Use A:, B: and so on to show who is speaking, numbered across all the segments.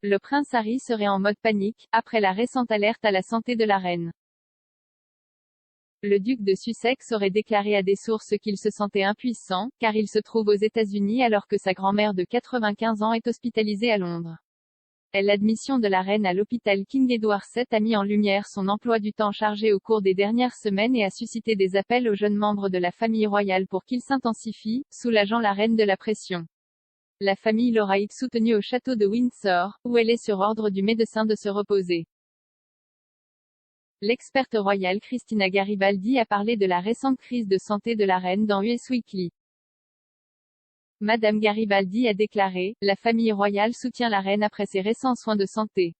A: le prince Harry serait en mode panique, après la récente alerte à la santé de la reine. Le duc de Sussex aurait déclaré à des sources qu'il se sentait impuissant, car il se trouve aux États-Unis alors que sa grand-mère de 95 ans est hospitalisée à Londres. L'admission de la reine à l'hôpital King Edward VII a mis en lumière son emploi du temps chargé au cours des dernières semaines et a suscité des appels aux jeunes membres de la famille royale pour qu'ils s'intensifient, soulageant la reine de la pression. La famille l'aura soutenue au château de Windsor, où elle est sur ordre du médecin de se reposer. L'experte royale Christina Garibaldi a parlé de la récente crise de santé de la reine dans US Weekly. Madame Garibaldi a déclaré, la famille royale soutient la reine après ses récents soins de santé.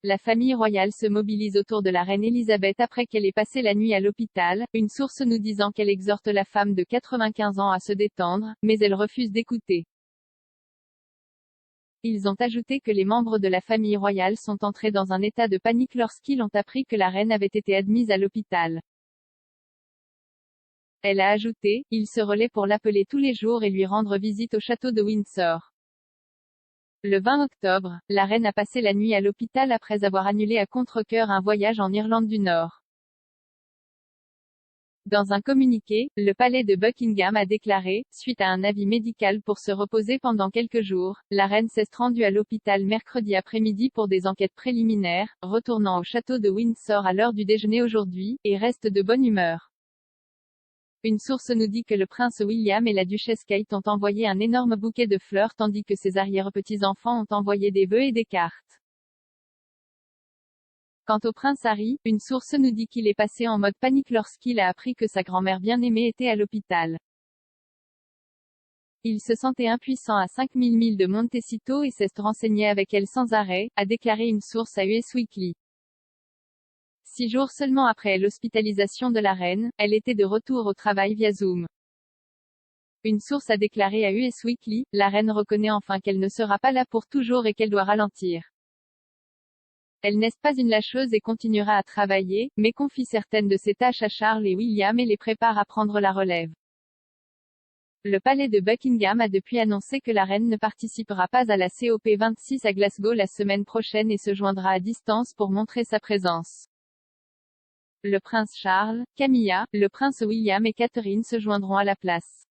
A: La famille royale se mobilise autour de la reine Elisabeth après qu'elle ait passé la nuit à l'hôpital, une source nous disant qu'elle exhorte la femme de 95 ans à se détendre, mais elle refuse d'écouter. Ils ont ajouté que les membres de la famille royale sont entrés dans un état de panique lorsqu'ils ont appris que la reine avait été admise à l'hôpital. Elle a ajouté, ils se relaient pour l'appeler tous les jours et lui rendre visite au château de Windsor. Le 20 octobre, la reine a passé la nuit à l'hôpital après avoir annulé à contre-cœur un voyage en Irlande du Nord. Dans un communiqué, le palais de Buckingham a déclaré, suite à un avis médical pour se reposer pendant quelques jours, la reine s'est rendue à l'hôpital mercredi après-midi pour des enquêtes préliminaires, retournant au château de Windsor à l'heure du déjeuner aujourd'hui, et reste de bonne humeur. Une source nous dit que le prince William et la duchesse Kate ont envoyé un énorme bouquet de fleurs tandis que ses arrière-petits-enfants ont envoyé des vœux et des cartes. Quant au prince Harry, une source nous dit qu'il est passé en mode panique lorsqu'il a appris que sa grand-mère bien-aimée était à l'hôpital. Il se sentait impuissant à 5000 milles de Montecito et s'est renseigné avec elle sans arrêt, a déclaré une source à US Weekly. 6 jours seulement après l'hospitalisation de la reine, elle était de retour au travail via Zoom. Une source a déclaré à US Weekly, la reine reconnaît enfin qu'elle ne sera pas là pour toujours et qu'elle doit ralentir. Elle n'est pas une lâcheuse et continuera à travailler, mais confie certaines de ses tâches à Charles et William et les prépare à prendre la relève. Le palais de Buckingham a depuis annoncé que la reine ne participera pas à la COP26 à Glasgow la semaine prochaine et se joindra à distance pour montrer sa présence. Le prince Charles, Camilla, le prince William et Catherine se joindront à la place.